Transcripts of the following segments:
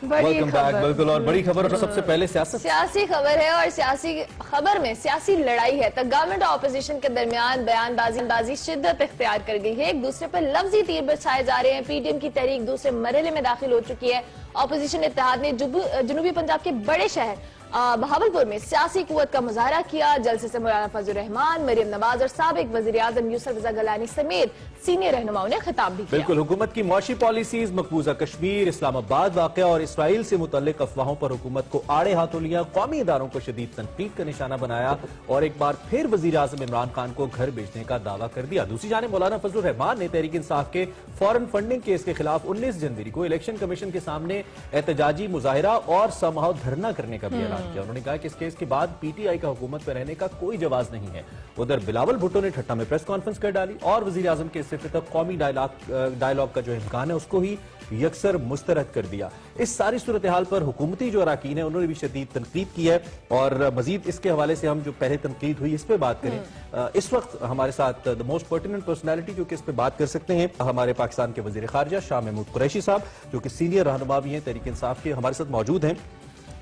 Welcome back. बिल्कुल, और बड़ी खबर और सबसे पहले सियासी खबर है और सियासी खबर में सियासी लड़ाई है। तो गवर्नमेंट और अपोजिशन के दरमियान बयानबाजी शिद्दत इख्तियार कर गई है। एक दूसरे पर लफ्जी तीर बरसाए जा रहे हैं। पीडीएम की तहरीक दूसरे मरहले में दाखिल हो चुकी है। अपोजिशन इत्तेहाद ने जनूबी पंजाब के बड़े शहर बहावलपुर में सियासी कुव्वत का मुजाहरा किया। जलसे से मौलाना फजल रहमान, मरियम नवाज और साबिक वज़ीर आज़म यूसुफ रज़ा गलानी समेत सीनियर रहनुमाओं ने खिताब भी किया। बिल्कुल, हुकूमत की मौशी पॉलिसीज, मकबूजा कश्मीर, इस्लामाबाद वाक़या और इसराइल से मुतल्लिक अफवाहों पर हुकूमत को आड़े हाथों लिया। कौमी इदारों को शदीद तनकीद का निशाना बनाया और एक बार फिर वज़ीर आज़म इमरान खान को घर भेजने का दावा कर दिया। दूसरी जानिब मौलाना फजल रहमान ने तहरीक इंसाफ के फॉरेन फंडिंग केस के खिलाफ 19 जनवरी को इलेक्शन कमीशन के सामने एहतजाजी मुजाहिरा और समाओ धरना करने का भी ऐलान किया। उन्होंने कहा कि इस केस के बाद पीटीआई का हुकूमत पर रहने का कोई जवाज नहीं है। उधर बिलावल भुट्टो ने ठट्टा में प्रेस कॉन्फ्रेंस कर डाली और वज़ीर आज़म के इस्तीफे तक कौमी डायलॉग का जो इम्कान है उसको ही यकसर मुस्तरद कर दिया। इस सारी सूरत हाल पर हुकूमती जो अराकीन है उन्होंने भी शदीद तनकीद की है और मजीद इसके हवाले से हम जो पहले तनकीद हुई इस पे बात करें। इस वक्त हमारे साथ द मोस्ट पर्टिनेंट पर्सनैलिटी जो कि इस पे बात कर सकते हैं, हमारे पाकिस्तान के वज़ीर ख़ारिजा शाह महमूद कुरैशी साहब, जो कि सीनियर रहनुमा भी हैं तहरीक इंसाफ के, हमारे साथ मौजूद हैं।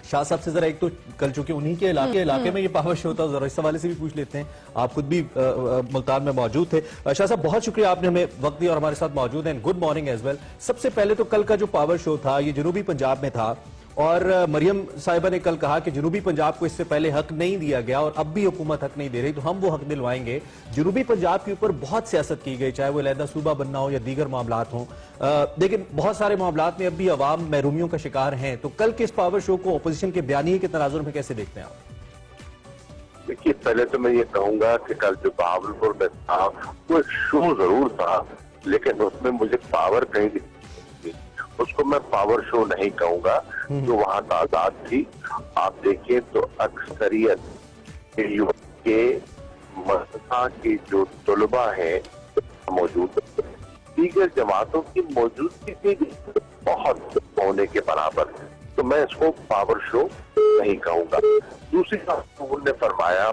शाह साहब से जरा एक तो कल चूंकि उन्हीं के इलाके में ये पावर शो था, जरा इस हवाले से भी पूछ लेते हैं। आप खुद भी मुल्तान में मौजूद थे। शाह साहब, बहुत शुक्रिया, आपने हमें वक्त दिया और हमारे साथ मौजूद हैं। Good morning as well. सबसे पहले तो कल का जो पावर शो था ये जनूबी पंजाब में था और मरियम साहिबा ने कल कहा कि जनूबी पंजाब को इससे पहले हक नहीं दिया गया और अब भी हुकूमत हक नहीं दे रही, तो हम वो हक दिलवाएंगे। जनूबी पंजाब के ऊपर बहुत सियासत की गई, चाहे वो अलहदा सूबा बनना हो या दीगर मामलात हों, लेकिन बहुत सारे मामलात में अब भी अवाम महरूमियों का शिकार हैं। तो कल के इस पावर शो को अपोजिशन के बयानिए के तनाजुर में कैसे देखते हैं आप? देखिए, पहले तो मैं ये कहूंगा कि कल जो बहावलपुर में था वो शो जरूर था, लेकिन उसमें मुझे पावर कहीं उसको मैं पावर शो नहीं कहूंगा। जो वहां तादाद थी, आप देखिए तो अक्सरियत के मदरसा के जो तलबा हैं मौजूद, दीगर जमातों की मौजूदगी भी बहुत होने के बराबर, तो मैं इसको पावर शो नहीं कहूंगा। दूसरी बात उन्होंने फरमाया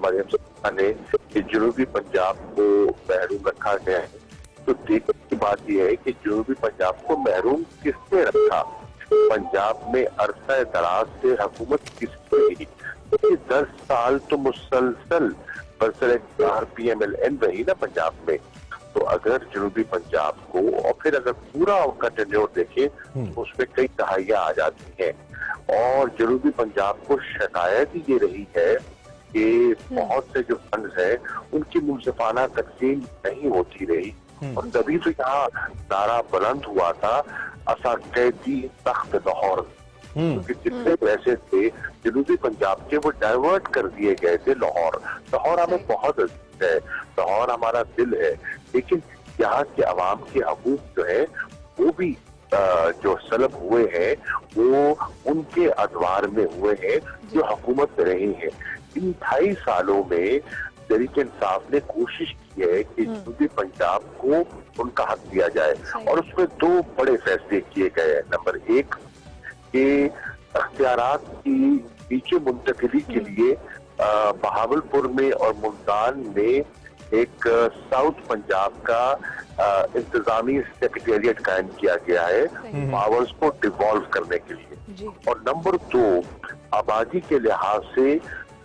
मरियम साहिबा ने कि जनूबी पंजाब को महरूम रखा गया है, तो देखने की बात यह है कि जनूबी पंजाब को महरूम किसने रखा? पंजाब में अरसा दराज से हुकूमत किसने रही? 10 साल तो मुसलसल बरसर PMLN रही ना पंजाब में। तो अगर जनूबी पंजाब को और फिर अगर पूरा उनका टेन्योर देखें तो उसमें कई दहाइयां आ जाती हैं और जनूबी पंजाब को शिकायत ये रही है कि बहुत से जो फंड है उनकी मुंसिफाना तकसीम नहीं होती रही। और तभी तो यहाँ नारा बुलंद हुआ था, असा कैदी तख्त लाहौर, क्योंकि जितने पैसे थे जनूबी पंजाब के वो डाइवर्ट कर दिए गए थे लाहौर। लाहौर हमें बहुत अजीज है, लाहौर हमारा दिल है, लेकिन यहाँ के अवाम के हकूक जो है वो भी जो सलब हुए हैं वो उनके अदवार में हुए हैं जो हुकूमत रही है। इन 2.5 सालों में तहरीक इंसाफ ने कोशिश की है कि जनूबी पंजाब को उनका हक दिया जाए और उसमें 2 बड़े फैसले किए गए हैं। नंबर 1 कि अख्तियारात की नीचे मुंतकिली के लिए बहावलपुर में और मुल्तान में एक साउथ पंजाब का इंतजामी सेक्रेटेरिएट कायम किया गया है पावर्स को डिवॉल्व करने के लिए। और नंबर 2, आबादी के लिहाज से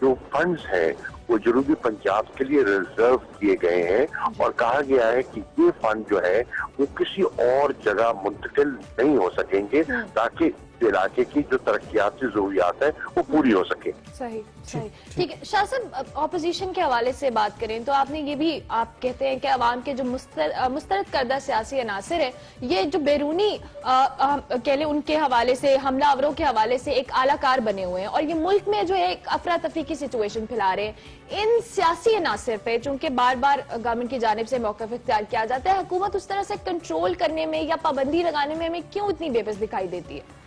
जो फंड्स हैं वो जनूबी पंजाब के लिए रिजर्व किए गए हैं और कहा गया है कि ये फंड जो है वो किसी और जगह मुंतकिल नहीं हो सकेंगे ताकि इलाके की जो तरक्याती जरूरियात है वो पूरी हो सके। सही सही, ठीक है। शाह साहब, अपोजिशन के हवाले से बात करें तो आपने ये भी आप कहते हैं कि अवाम के जो मुस्तरद करदा सियासी अनासिर है ये जो बैरूनी कह लें उनके हवाले से, हमलावरों के हवाले से एक आलाकार बने हुए हैं और ये मुल्क में जो है एक अफरा तफरी की सिचुएशन फैला रहे हैं। इन सियासी अनासिर पे चूंकि बार बार गवर्नमेंट की जानिब से मौक़िफ़ इख्तियार किया जाता है, हुकूमत उस तरह से कंट्रोल करने में या पाबंदी लगाने में हमें क्यों इतनी बेबस दिखाई देती है?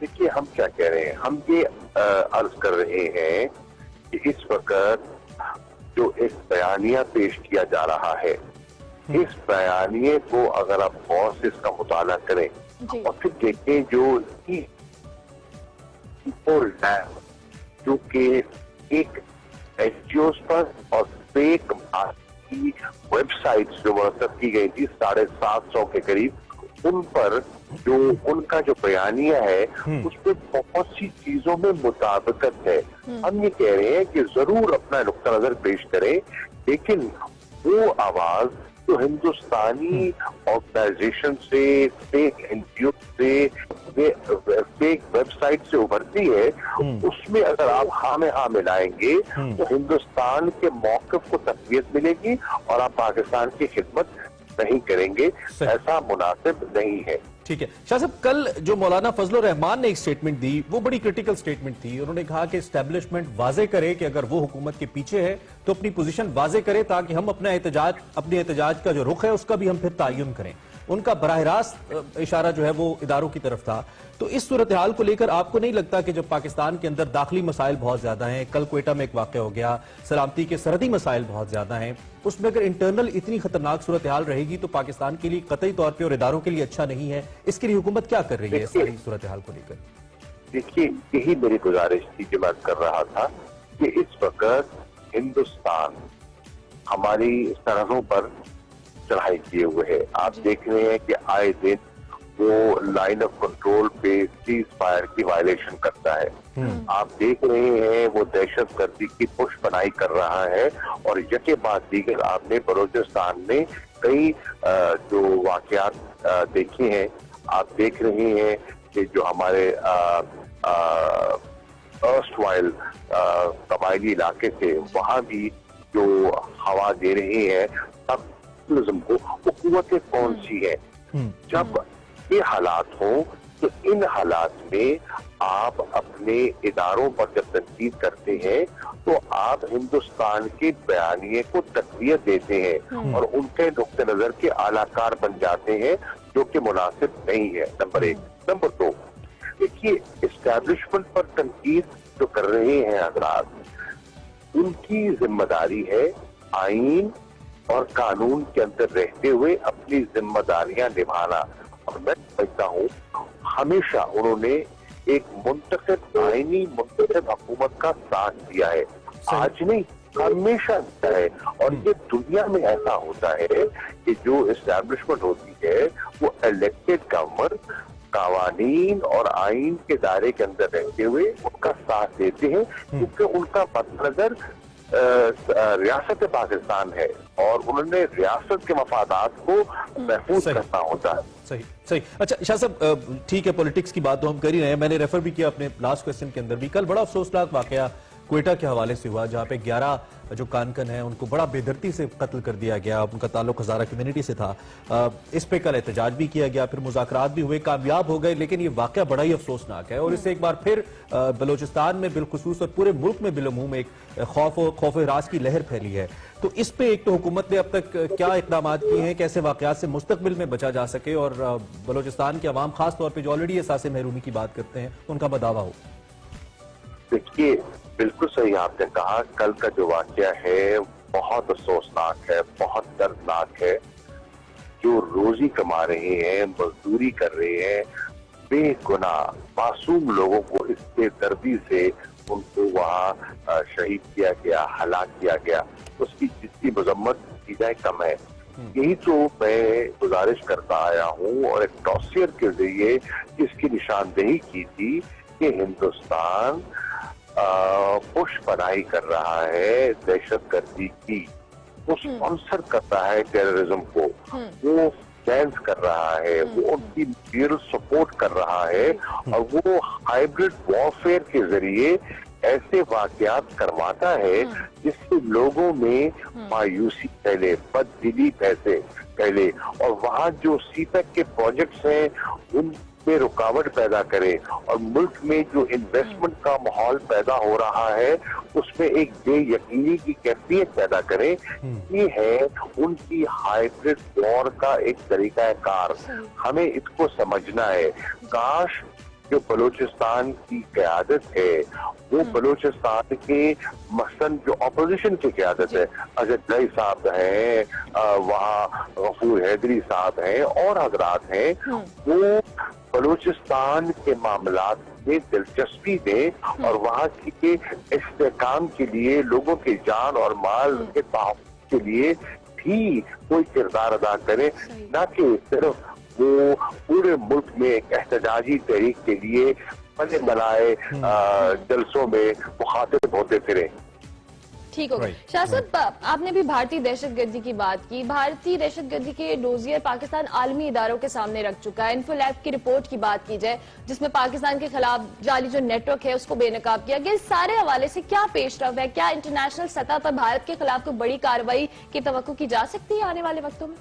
देखिए, हम क्या कह रहे हैं, हम ये अर्ज कर रहे हैं कि इस वक्त जो एक बयानिया पेश किया जा रहा है, इस बयानिए को अगर आप गौर से इसका मुताला करें और फिर देखें जो कि एक NGOs पर और फेक वेबसाइट्स जो मुरतब की गई थी 750 के करीब, उन पर जो उनका जो बयानिया है उसमें बहुत सी चीजों में मुताबिकत है। हम ये कह रहे हैं कि जरूर अपना नुक्ता नजर पेश करें, लेकिन वो आवाज जो हिंदुस्तानी ऑर्गेनाइजेशन से, फेक एनजीओ से, फेक वेबसाइट से उभरती है, उसमें अगर आप हाँ में हाँ मिलाएंगे तो हिंदुस्तान के मौक़िफ़ को तक़वियत मिलेगी और आप पाकिस्तान की खिदमत नहीं करेंगे। ऐसा मुनासिब नहीं है। ठीक है शाह साहब, कल जो मौलाना फजलुर रहमान ने एक स्टेटमेंट दी वो बड़ी क्रिटिकल स्टेटमेंट थी। उन्होंने कहा कि एस्टेब्लिशमेंट वाजे करे कि अगर वो हुकूमत के पीछे है तो अपनी पोजीशन वाजे करे ताकि हम अपने एहतजाज का जो रुख है उसका भी हम फिर तायुन करें। उनका बराह रास्त इशारा जो है वो इदारों की तरफ था। तो इस सूरत हाल को लेकर आपको नहीं लगता कि जब पाकिस्तान के अंदर दाखिली मसाइल बहुत ज्यादा हैं, कल क्वेटा में एक वाकया हो गया, सलामती के सरहदी मसाइल बहुत ज्यादा हैं, उसमें अगर इंटरनल इतनी खतरनाक सूरत हाल रहेगी तो पाकिस्तान के लिए कतई तौर पे और इदारों के लिए अच्छा नहीं है। इसके लिए हुकूमत क्या कर रही है इस सारी सूरत हाल को लेकर? देखिए, यही मेरी गुजारिश थी कि मैं कर रहा था कि इस वक्त हिंदुस्तान हमारी सरहदों पर चढ़ाई किए हुए है। आप देख रहे हैं कि आए दिन वो लाइन ऑफ कंट्रोल पे सीज फायर की वायलेशन करता है। आप देख रहे हैं वो दहशत गर्दी की पुश बनाई कर रहा है। और यके बाद दीगर आपने बलोचिस्तान में कई जो वाकयात देखे हैं। आप देख रहे हैं कि जो हमारे अर्स्टवाइल कबायली इलाके थे वहां भी जो हवा दे रहे हैं को, वो कुव्वतें कौन सी है। जब ये हालात हो तो इन हालात में आप अपने इदारों पर जब तनकीद करते हैं तो आप हिंदुस्तान के बयानिए को तक़वियत देते हैं और उनके नुक्ते नजर के आलाकार बन जाते हैं, जो कि मुनासिब नहीं है। नंबर एक। नंबर दो, देखिए एस्टैब्लिशमेंट पर तनकीद जो कर रहे हैं हजरात, उनकी जिम्मेदारी है आईन और कानून के अंदर रहते हुए अपनी जिम्मेदारियां निभाना। और मैं समझता हूँ हमेशा उन्होंने एक मुंतखब आईनी मुंतखब हुकूमत का साथ दिया है। आज नहीं, हमेशा दिया है। और ये दुनिया में ऐसा होता है कि जो एस्टैब्लिशमेंट होती है वो इलेक्टेड गवर्नमेंट कानून और आईन के दायरे के अंदर रहते हुए उनका साथ देते हैं, क्योंकि उनका मद्देनजर रियासत पाकिस्तान है और उन्होंने रियासत के मफादात को महफूज करना होता है। सही सही। अच्छा शाह साहब, ठीक है पॉलिटिक्स की बात तो हम कर ही रहे हैं। मैंने रेफर भी किया अपने लास्ट क्वेश्चन के अंदर भी। कल बड़ा अफसोसनाक वाकया क्वेटा के हवाले से हुआ जहां पे 11 जो कानकन हैं उनको बड़ा बेदर्दी से कत्ल कर दिया गया। उनका ताल्लुक हज़ारा कम्युनिटी से था। इस पे कल एहतजाज भी किया गया, फिर मुज़ाकरात भी हुए, कामयाब हो गए। लेकिन ये वाकया बड़ा ही अफसोसनाक है और इससे एक बार फिर बलोचिस्तान में बिलखुसूस और पूरे मुल्क में बिलअमूम एक खौफ हिरास की लहर फैली है। तो इस पे एक तो हुकूमत ने अब तक क्या इकदाम किए हैं, कैसे वाकयात से मुस्तकबिल में बचा जा सके और बलोचिस्तान के अवाम खास तौर पर जो ऑलरेडी एहसास महरूमी की बात करते हैं उनका बदावा हो? देखिए, बिल्कुल सही आपने कहा। कल का जो वाकया है बहुत अफसोसनाक है, बहुत दर्दनाक है। जो रोजी कमा रहे हैं, मजदूरी कर रहे हैं, बेगुनाह मासूम लोगों को इस बेदर्दी से उनको वहाँ शहीद किया गया, हलाक किया गया, उसकी जितनी मजम्मत की जाए कम है। यही तो मैं गुजारिश करता आया हूँ और एक डॉसियर के जरिए इसकी निशानदेही की थी कि हिंदुस्तान पुश बनाई कर रहा है दहशत गर्दी की, वो स्पॉन्सर कर रहा है टेररिज्म को, वो फाइनेंस कर रहा है, वो उनकी मटीरियल सपोर्ट कर रहा है और वो हाइब्रिड वॉरफेयर के जरिए ऐसे वाकयात करवाता है जिससे लोगों में मायूसी फैले, बददिली फैले और वहाँ जो सीपेक के प्रोजेक्ट्स हैं उन में रुकावट पैदा करे और मुल्क में जो इन्वेस्टमेंट का माहौल पैदा हो रहा है उसमें एक बेयकीनी की कैफियत पैदा करे। ये है उनकी हाइब्रिड वॉर का एक तरीकाकार। हमें इसको समझना है। काश जो बलूचिस्तान की क़यादत है वो बलूचिस्तान के मसलन जो अपोजिशन की क़यादत है, अजय साहब हैं, वहाँ गफूर हैदरी साहब हैं और हजरात हैं, वो बलूचिस्तान के मामलात में दिलचस्पी दें और वहाँ के इस्तेहकाम के लिए, लोगों के जान और माल के तहफ़्फ़ुज़ के लिए भी कोई किरदार अदा करें, न कि सिर्फ वो पूरे मुल्क में एक एहतजाजी तहरीक के लिए बने बनाए जलसों में मुखातिब होते फिरे। ठीक हो गया। शाह साहब, आपने भी भारतीय दहशतगर्दी की बात की। भारतीय दहशतगर्दी के डोजियर पाकिस्तान आलमी इदारों के सामने रख चुका है। इन्फोलैब की रिपोर्ट की बात की जाए जिसमें पाकिस्तान के खिलाफ जाली जो नेटवर्क है उसको बेनकाब किया गया। इस सारे हवाले से क्या पेशरफ है? क्या इंटरनेशनल सतह पर भारत के खिलाफ कोई बड़ी कार्रवाई की तवक्को की जा सकती है आने वाले वक्तों में?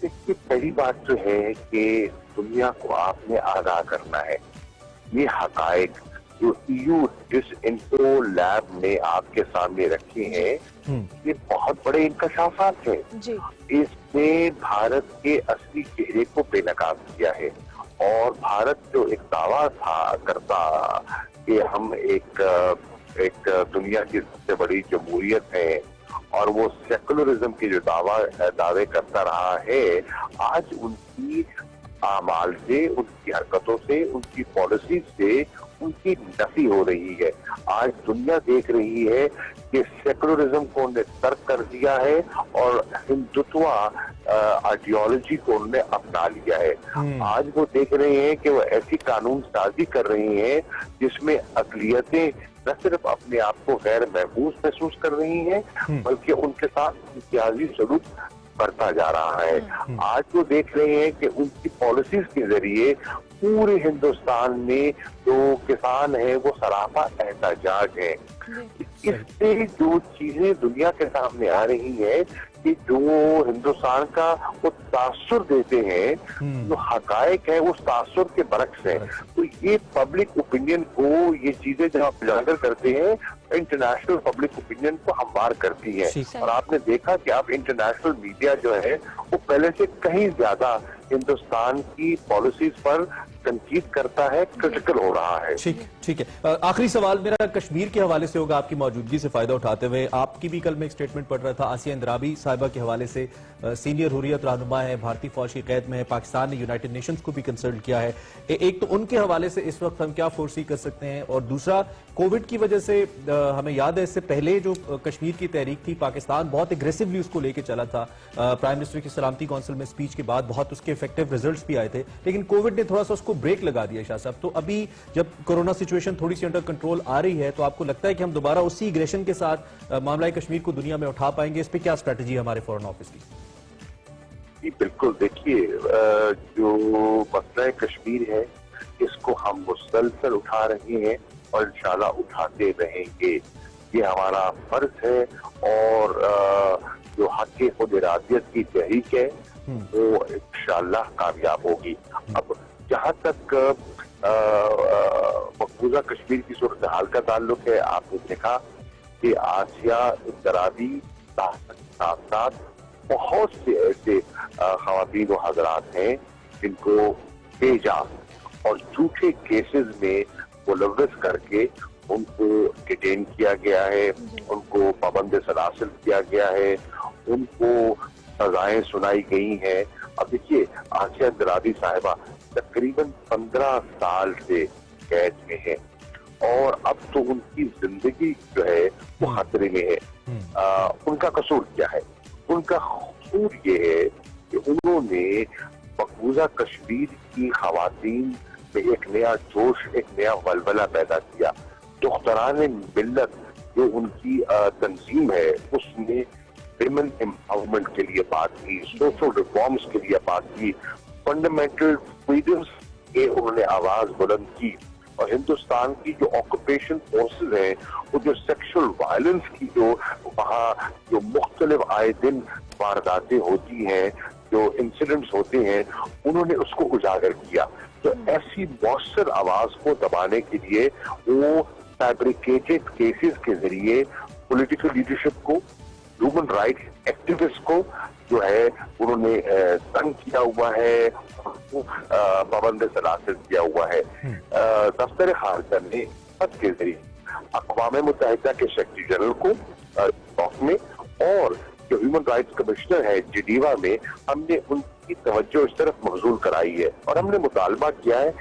इसकी पहली बात तो है कि दुनिया को आपने आगाह करना है। ये हकायक जो EU डिसइंफो लैब ने आपके सामने रखे हैं, ये बहुत बड़े इंकशाफात हैं। जी। इसने भारत के असली चेहरे को बेनकाब किया है और भारत जो एक दावा था करता कि हम एक दुनिया की सबसे बड़ी जमहूरियत है और वो सेकुलरिज्म के जो दावे करता रहा है, आज उनकी आमाल से, उनकी हरकतों से, उनकी पॉलिसी से उनकी नफी हो रही है। आज दुनिया देख रही है कि सेकुलरिज्म को उन्होंने तर्क कर दिया है और हिंदुत्व आइडियोलॉजी को उन्होंने अपना लिया है। आज वो देख रहे हैं कि वो ऐसी कानून साजी कर रही हैं जिसमें अक़लियतें न सिर्फ अपने आप को गैर महफूज महसूस कर रही हैं, बल्कि उनके साथ इम्तियाजी सलूक बढ़ता जा रहा है। आज वो देख रहे हैं कि उनकी पॉलिसीज के जरिए पूरे हिंदुस्तान में जो किसान है वो सरापा एहतजाज है। इससे जो चीजें दुनिया के सामने आ रही हैं कि जो हिंदुस्तान का वो तासुर देते हैं, जो हकायक है उस तासुर के बरक्स है। तो ये पब्लिक ओपिनियन को ये चीजें जब आप उजागर करते हैं, इंटरनेशनल पब्लिक ओपिनियन को हमवार करती है। और आपने देखा कि अब इंटरनेशनल मीडिया जो है वो पहले से कहीं ज्यादा हिंदुस्तान की पॉलिसीज पर तनकीद करता है, क्रिटिकल हो रहा है। ठीक है। आखिरी सवाल मेरा कश्मीर के हवाले से होगा, आपकी मौजूदगी से फायदा उठाते हुए। आपकी भी कल मैं एक स्टेटमेंट पढ़ रहा था आसिया इंदराबी साहिबा के हवाले से, सीनियर हुर्रियत रहनुमा है, भारतीय फौज की कैद में है, पाकिस्तान ने यूनाइटेड नेशंस को भी कंसल्ट किया है। एक तो उनके हवाले से इस वक्त हम क्या फोर्सी कर सकते हैं, और दूसरा कोविड की वजह से हमें याद है इससे पहले जो कश्मीर की तहरीक थी, पाकिस्तान बहुत एग्रेसिवली उसको लेके चला था। प्राइम मिनिस्टर की सलामती काउंसिल में स्पीच के बाद बहुत उसके इफेक्टिव रिजल्ट्स भी आए थे, लेकिन कोविड ने थोड़ा सा उसको ब्रेक लगा दिया। शाह साहब, तो अभी जब कोरोना सिचुएशन थोड़ी सी अंडर कंट्रोल आ रही है, तो आपको लगता है कि हम दोबारा उसी एग्रेशन के साथ मामला कश्मीर को दुनिया में उठा पाएंगे? इस पे क्या स्ट्रेटजी है हमारे फॉरेन ऑफिस की? बिल्कुल, देखिए जो मसला कश्मीर है इसको हम मुसलसल उठा रहे हैं और इंशाल्लाह उठाते रहेंगे। ये हमारा फर्ज है और जो हक़ खुद इरादियत की तहरीक है वो इंशाल्लाह कामयाब होगी। अब जहाँ तक मकबूजा कश्मीर की सूरत हाल का ताल्लुक है, आपने देखा कि आसिया इंदराबी साथ साथ बहुत से ऐसे ख़वातीन व हज़रात हैं जिनको बेजा और झूठे केसेस में मुलव्वस करके उनको डिटेन किया गया है, उनको पाबंद सलासिल किया गया है, उनको सजाएं सुनाई गई हैं। अब देखिए, आसिया इंदराबी साहिबा तकरीबन 15 साल से कैद में है और अब तो उनकी जिंदगी जो है वो खतरे में है। उनका कसूर क्या है? उनका कसूर ये है कि उन्होंने मकबूजा कश्मीर की खवातीन में एक नया जोश, एक नया वलवला पैदा किया। दुख्तराने मिल्लत जो उनकी तंजीम है उसने विमेन एम्पावरमेंट के लिए बात की, सोशल रिफॉर्म्स के लिए बात की, फंडामेंटल फ्रीडम्स के उन्होंने आवाज बुलंद की। और हिंदुस्तान की जो ऑक्यूपेशन फोर्सेस हैं, वो जो सेक्सुअल वायलेंस की जो वहाँ जो मुख्तलिफ आए दिन वारदातें होती हैं, जो इंसिडेंट्स होते हैं, उन्होंने उसको उजागर किया। तो ऐसी मौसर आवाज को दबाने के लिए वो फैब्रिकेटेड केसेस के जरिए पॉलिटिकल लीडरशिप को, ह्यूमन राइट्स एक्टिविस्ट को जो है उन्होंने तंग किया हुआ है, पाबंद सलासिल किया हुआ है। दफ्तर खारजा ने खत के जरिए अक़वाम मुत्तहिदा के सेक्रेटरी जनरल को टॉक में और जो ह्यूमन राइट्स कमिश्नर है जिनेवा में, हमने उनकी तवज्जो इस तरफ मबज़ूल कराई है और हमने मुतालबा किया है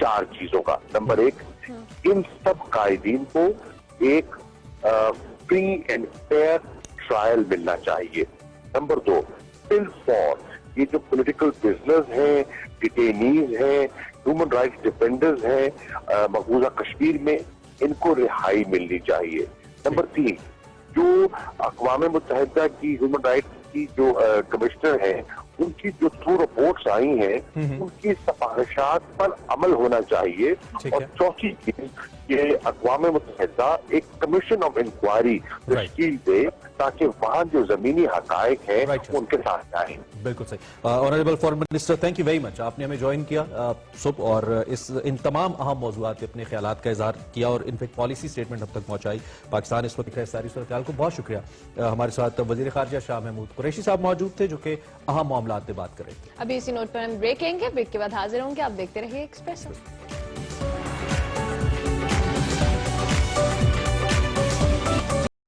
4 चीजों का। नंबर 1, इन सब कायदीन को एक फ्री एंड फेयर ट्रायल मिलना चाहिए। नंबर 2, बिल फॉर ये जो पॉलिटिकल प्रिजनर्स हैं, डिटेनीज हैं, ह्यूमन राइट्स डिफेंडर्स हैं मकबूजा कश्मीर में, इनको रिहाई मिलनी चाहिए। नंबर 3, जो अक़वाम मुत्तहिदा की ह्यूमन राइट्स की जो कमिश्नर हैं, उनकी जो 2 रिपोर्ट्स आई हैं, उनकी सिफारिशात पर अमल होना चाहिए। और चौथी चीज, ये अक़वाम मुत्तहिदा एक कमीशन ऑफ इंक्वायरी तश्कील दे ताकि वहाँ जो जमीनी हकायक है उनके साथ आए। बिल्कुल सही। Honourable foreign minister, thank you very much, आपने हमें ज्वाइन किया सुबह और इन तमाम अहम मौज़ूआत पे अपने ख्यालात का इजहार किया और इनफैक्ट पॉलिसी स्टेटमेंट हम तक पहुंचाई। पाकिस्तान इस वक्त सारी सूरत हाल को बहुत शुक्रिया। हमारे साथ वज़ीर ख़ारजा शाह महमूद कुरैशी साहब मौजूद थे जो कि अहम मामलात पे बात कर रहे थे। अभी इसी नोट पर हम ब्रेक लेंगे, ब्रेक के बाद हाजिर होंगे। आप देखते रहिए एक्सप्रेस।